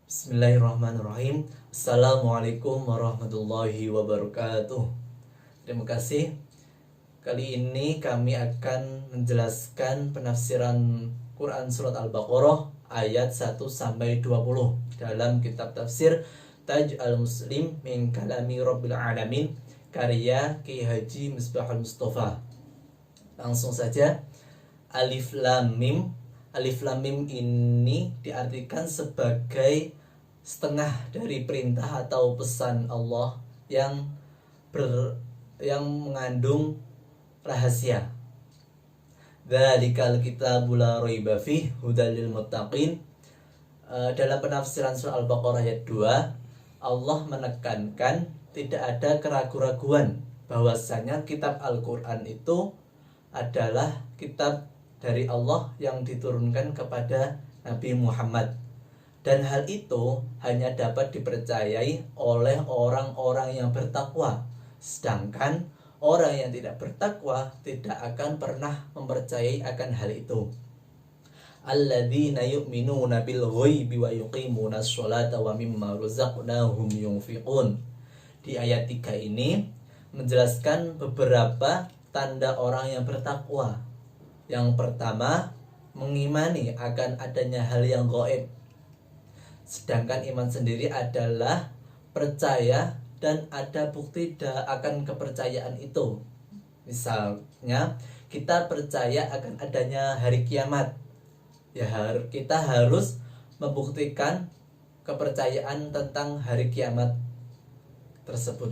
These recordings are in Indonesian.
Bismillahirrahmanirrahim. Assalamualaikum warahmatullahi wabarakatuh. Terima kasih. Kali ini kami akan menjelaskan penafsiran Quran Surat Al-Baqarah ayat 1 sampai 20 dalam kitab tafsir Taj Al-Muslim min Kalami Rabbil Alamin karya Ki Haji Misbahul Mustafa. Langsung saja. Alif Lam Mim. Alif Lam Mim ini diartikan sebagai setengah dari perintah atau pesan Allah yang mengandung rahasia. Dzalikal kitabul la raiba fih hudal lil muttaqin. Dalam penafsiran surah Al-Baqarah ayat 2, Allah menekankan tidak ada keraguan-raguan bahwasanya kitab Al-Qur'an itu adalah kitab dari Allah yang diturunkan kepada Nabi Muhammad, dan hal itu hanya dapat dipercayai oleh orang-orang yang bertakwa, sedangkan orang yang tidak bertakwa tidak akan pernah mempercayai akan hal itu. Alladzina yu'minuna bil ghaibi wa yuqimuna sholata wa mimma razaqnahum yunfiqun. Di ayat 3 ini menjelaskan beberapa tanda orang yang bertakwa. Yang pertama, mengimani akan adanya hal yang gaib. Sedangkan iman sendiri adalah percaya dan ada bukti akan kepercayaan itu. Misalnya, kita percaya akan adanya hari kiamat. Ya, kita harus membuktikan kepercayaan tentang hari kiamat tersebut.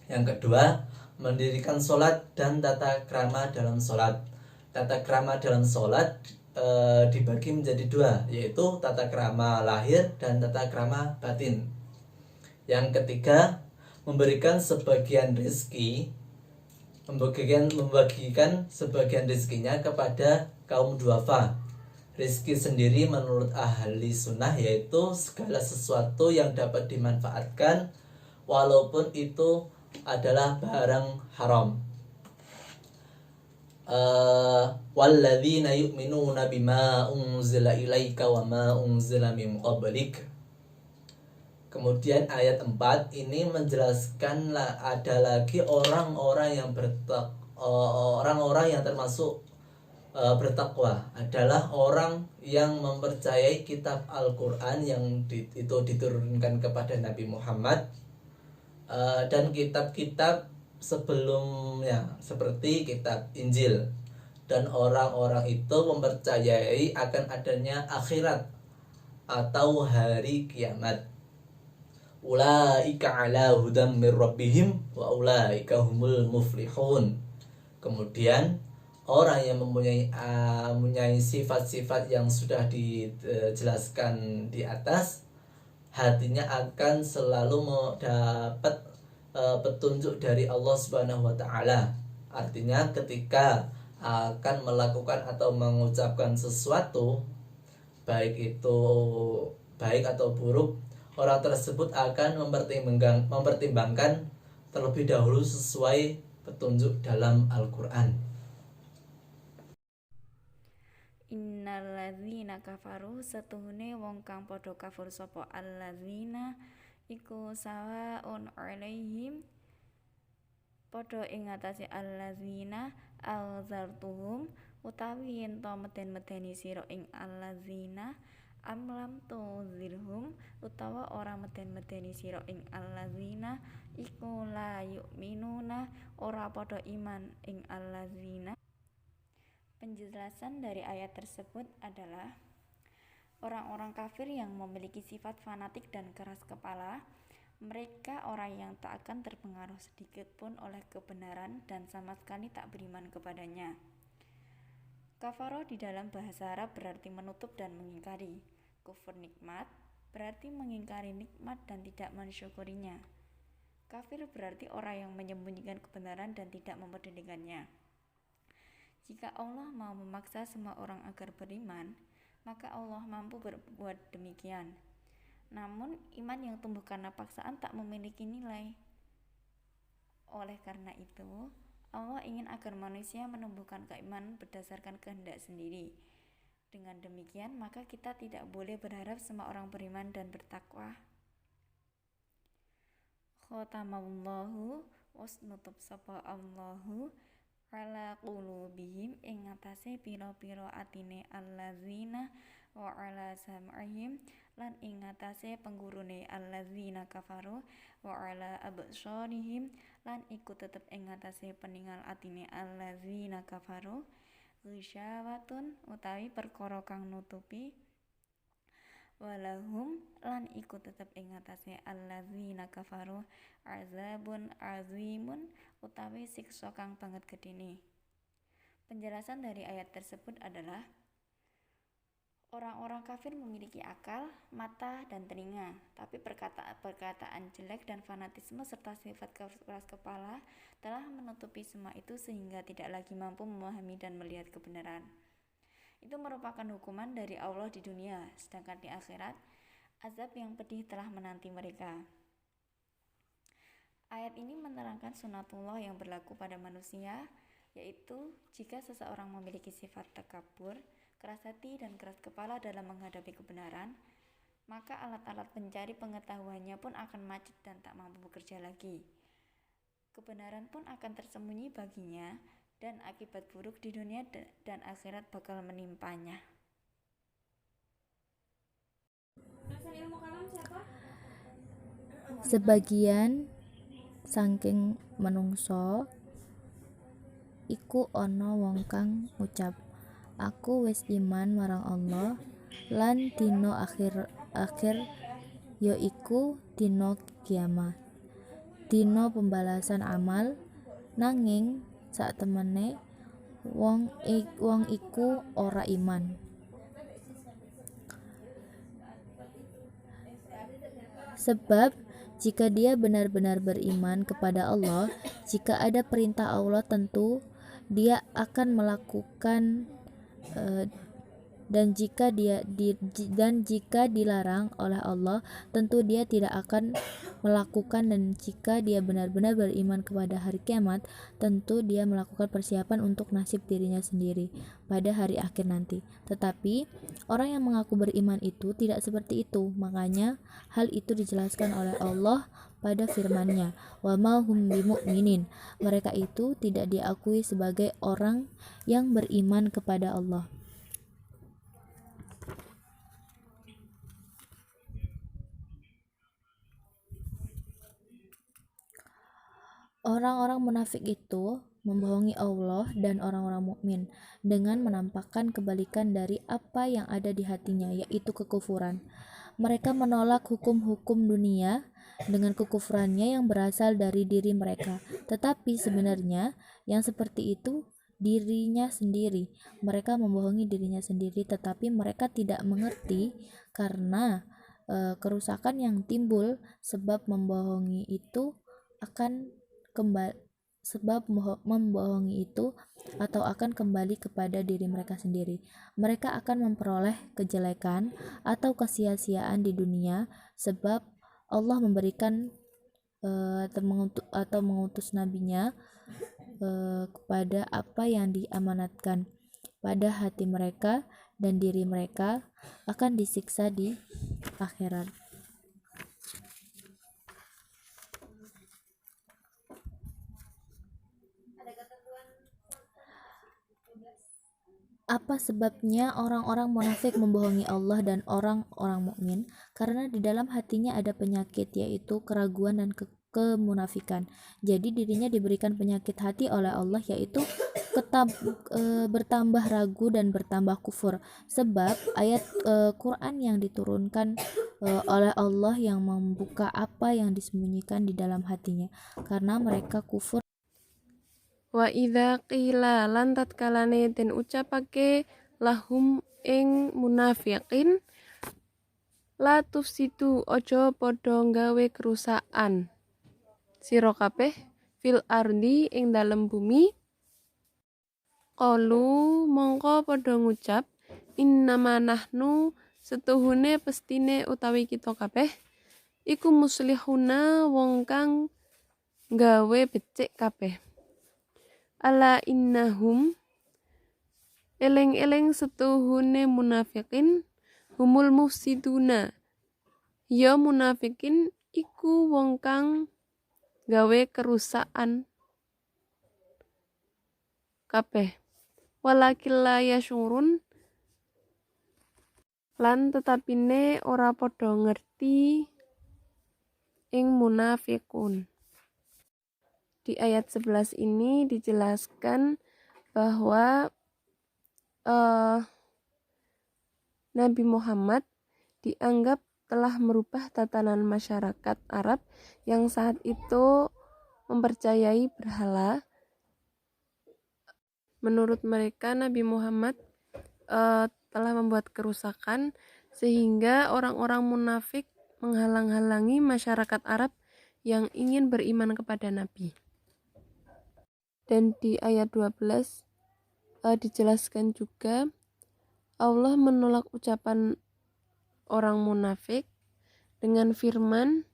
Yang kedua, mendirikan sholat dan tata krama dalam sholat. Tata krama dalam sholat dibagi menjadi dua, yaitu tata krama lahir dan tata krama batin. Yang ketiga, membagikan sebagian rezekinya kepada kaum duafa. Rezeki sendiri menurut ahli sunnah yaitu segala sesuatu yang dapat dimanfaatkan walaupun itu adalah barang haram. Walladzina yu'minuna bima unzila ilaika wa ma unzila min qablik. Kemudian ayat 4 ini menjelaskan ada lagi orang-orang yang termasuk bertakwa adalah orang yang mempercayai kitab Al-Qur'an yang itu diturunkan kepada Nabi Muhammad dan kitab-kitab sebelumnya seperti kitab Injil, dan orang-orang itu mempercayai akan adanya akhirat atau hari kiamat. Ulaika ala hudam mir rabbihim wa ulaika humul muflihun. Kemudian orang yang mempunyai sifat-sifat yang sudah dijelaskan di atas, hatinya akan selalu mendapat petunjuk dari Allah Subhanahu wa taala. Artinya ketika akan melakukan atau mengucapkan sesuatu, baik itu baik atau buruk, orang tersebut akan mempertimbangkan terlebih dahulu sesuai petunjuk dalam Al-Qur'an. Innalladzina kafaru setuhune wong kang padha kafir sapa alladzina iku sawaun alaihim padha ing ngatasé alladzina alzartuhum utawi yen to meden-medeni sira ing alladzina amlam tuzirhum utawa ora meden-medeni sira ing alladzina iku la yu'minuna ora padha iman ing alladzina. Penjelasan dari ayat tersebut adalah orang-orang kafir yang memiliki sifat fanatik dan keras kepala, mereka orang yang tak akan terpengaruh sedikit pun oleh kebenaran dan sama sekali tak beriman kepadanya. Kafaro di dalam bahasa Arab berarti menutup dan mengingkari. Kufur nikmat berarti mengingkari nikmat dan tidak mensyukurinya. Kafir berarti orang yang menyembunyikan kebenaran dan tidak mempedulikannya. Jika Allah mau memaksa semua orang agar beriman, maka Allah mampu berbuat demikian. Namun, iman yang tumbuh karena paksaan tak memiliki nilai. Oleh karena itu, Allah ingin agar manusia menumbuhkan keimanan berdasarkan kehendak sendiri. Dengan demikian, maka kita tidak boleh berharap semua orang beriman dan bertakwa. Khotamallahu wasnutup sapa Allahu ala qulubihim ing ngatasé pira-pira atine allazina wa ala sam'ihim lan ing ngatasé penggurune allazina kafaru wa ala absarihim lan iku tetep ing ngatasé peningal atine allazina kafaru ghisyawatun utawi perkara kang nutupi walahum lan iku tetep ing ngatasé allazina kafaru azabun azimun utawi siksa kang banget gedene. Penjelasan dari ayat tersebut adalah orang-orang kafir memiliki akal, mata, dan telinga, tapi perkataan jelek dan fanatisme serta sifat keras kepala telah menutupi semua itu sehingga tidak lagi mampu memahami dan melihat kebenaran. Itu merupakan hukuman dari Allah di dunia, sedangkan di akhirat, azab yang pedih telah menanti mereka. Ayat ini menerangkan sunatullah yang berlaku pada manusia, yaitu jika seseorang memiliki sifat takabur, keras hati, dan keras kepala dalam menghadapi kebenaran, maka alat-alat pencari pengetahuannya pun akan macet dan tak mampu bekerja lagi. Kebenaran pun akan tersembunyi baginya, dan akibat buruk di dunia dan akhirat bakal menimpanya. Sebagian saking menungso iku ana wong kang ngucap, aku wis iman marang Allah lan dina akhir ya iku dina kiamat, dina pembalasan amal. Nanging saktemene wong iku ora iman. Sebab jika dia benar-benar beriman kepada Allah, jika ada perintah Allah tentu dia akan melakukan, dan jika dilarang oleh Allah tentu dia tidak akan melakukan, dan jika dia benar-benar beriman kepada hari kiamat tentu dia melakukan persiapan untuk nasib dirinya sendiri pada hari akhir nanti. Tetapi orang yang mengaku beriman itu tidak seperti itu, makanya hal itu dijelaskan oleh Allah pada firman-Nya, wa ma hum bimu'minin, mereka itu tidak diakui sebagai orang yang beriman kepada Allah. Orang-orang munafik itu membohongi Allah dan orang-orang mukmin dengan menampakkan kebalikan dari apa yang ada di hatinya, yaitu kekufuran. Mereka menolak hukum-hukum dunia dengan kekufurannya yang berasal dari diri mereka, tetapi sebenarnya yang seperti itu dirinya sendiri. Mereka membohongi dirinya sendiri, tetapi mereka tidak mengerti karena kerusakan yang timbul sebab membohongi itu membohongi itu atau akan kembali kepada diri mereka sendiri. Mereka akan memperoleh kejelekan atau kesia-siaan di dunia sebab Allah memberikan atau mengutus nabinya kepada apa yang diamanatkan pada hati mereka, dan diri mereka akan disiksa di akhirat. Apa sebabnya orang-orang munafik membohongi Allah dan orang-orang mukmin? Karena di dalam hatinya ada penyakit, yaitu keraguan dan kemunafikan. Jadi dirinya diberikan penyakit hati oleh Allah, yaitu bertambah ragu dan bertambah kufur. Sebab ayat Quran yang diturunkan oleh Allah yang membuka apa yang disembunyikan di dalam hatinya, karena mereka kufur. Wa idza qila lan tatkalane den ucapake lahum ing munafiqin la tufsidu ojo padha gawe kerusakan sira kabeh fil ardi ing dalem bumi, qalu mongko padha ngucap innama nahnu setuhune pestine utawi kita kabeh iku muslihuna wong kang gawe becik kabeh. Ala innahum Eleng-eleng setuhune munafikin humul mufsiduna. Ya munafikin iku wong kang gawe kerusakan kabeh. Walakil la yasyurun lan tetapine ora padha ngerti ing munafikun. Di ayat 11 ini dijelaskan bahwa Nabi Muhammad dianggap telah merubah tatanan masyarakat Arab yang saat itu mempercayai berhala. Menurut mereka Nabi Muhammad telah membuat kerusakan sehingga orang-orang munafik menghalang-halangi masyarakat Arab yang ingin beriman kepada Nabi. Dan di ayat 12 dijelaskan juga Allah menolak ucapan orang munafik dengan firman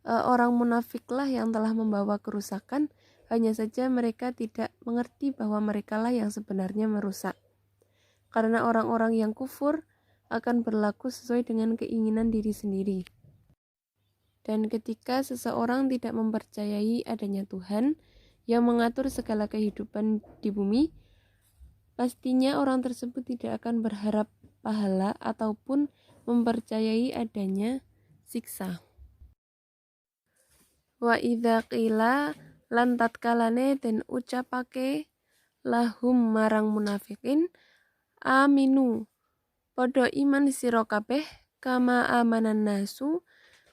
orang munafiklah yang telah membawa kerusakan, hanya saja mereka tidak mengerti bahwa merekalah yang sebenarnya merusak. Karena orang-orang yang kufur akan berlaku sesuai dengan keinginan diri sendiri. Dan ketika seseorang tidak mempercayai adanya Tuhan yang mengatur segala kehidupan di bumi, pastinya orang tersebut tidak akan berharap pahala ataupun mempercayai adanya siksa. Wa idza qila lan tatkalane den ucapake lahum marang munafikin aminu padha iman sira kabeh kama amanan nasu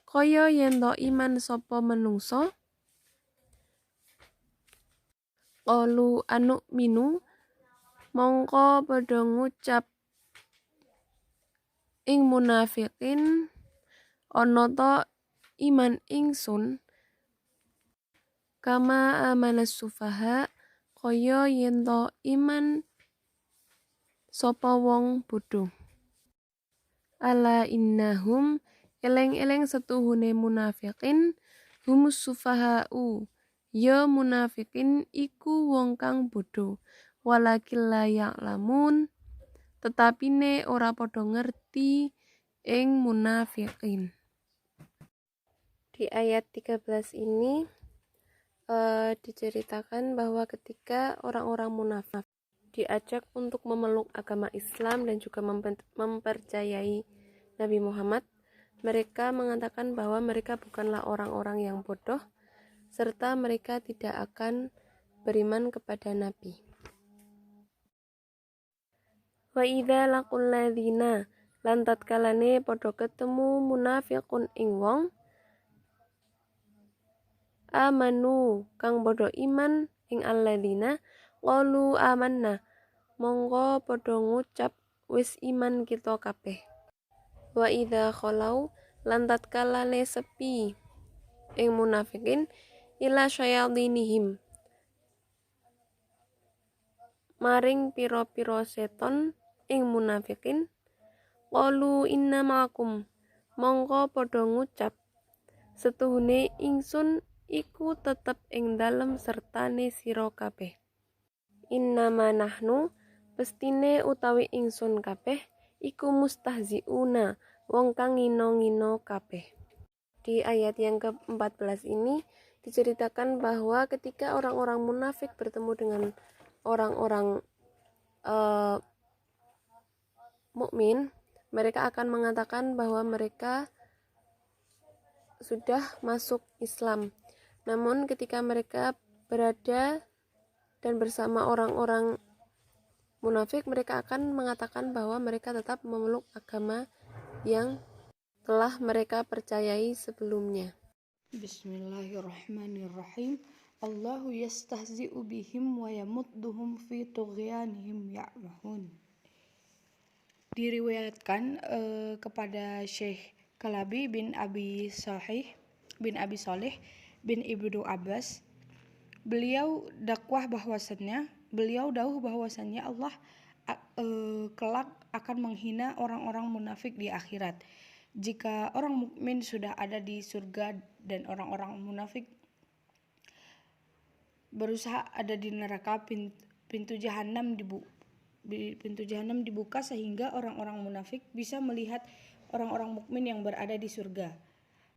kaya yen to iman sapa menungso qalu anu minu mongko padha ngucap ing munafikin ana to iman ingsun kama amanas sufaha kaya yen to iman sapa wong bodho. Ala innahum eleng-eleng setuhune munafikin humus sufahau ya munafikin iku wong kang bodho walakil la ya'lamun tetapine ora padha ngerti ing munafikin. Di ayat 13 ini diceritakan bahwa ketika orang-orang munafik diajak untuk memeluk agama Islam dan juga mempercayai Nabi Muhammad, mereka mengatakan bahwa mereka bukanlah orang-orang yang bodoh serta mereka tidak akan beriman kepada Nabi. Wa idza laqul ladzina lan tatkalane padha ketemu munafiqun ing wong amanu kang padha iman ing alladzina qalu amanna mongko padha ngucap wis iman kita kabeh. Wa idza khalau lan tatkalane sepi ing munafikin ila syayadinihim maring pira-pira seton ing munafikin qalu inna ma'akum mongko padha ngucap setuhune ingsun iku tetep ing dalem sertane sira kabeh. Innama nahnu pestine utawi ingsun kabeh iku mustahziuna wong kang ngino-ngino kabeh. Di ayat yang ke-14 ini diceritakan bahwa ketika orang-orang munafik bertemu dengan orang-orang mukmin, mereka akan mengatakan bahwa mereka sudah masuk Islam. Namun ketika mereka berada dan bersama orang-orang munafik, mereka akan mengatakan bahwa mereka tetap memeluk agama yang telah mereka percayai sebelumnya. Bismillahirrahmanirrahim. Allahu yastahzi'u bihim wa yamudduhum fi tughyanihim ya'mahun. Diriwayatkan kepada Syekh Kalabi bin Abi Saleh bin Ibnu Abbas, beliau dawuh bahwasannya Allah kelak akan menghina orang-orang munafik di akhirat. Jika orang mukmin sudah ada di surga dan orang-orang munafik berusaha ada di neraka, pintu jahanam pintu jahanam dibuka sehingga orang-orang munafik bisa melihat orang-orang mukmin yang berada di surga.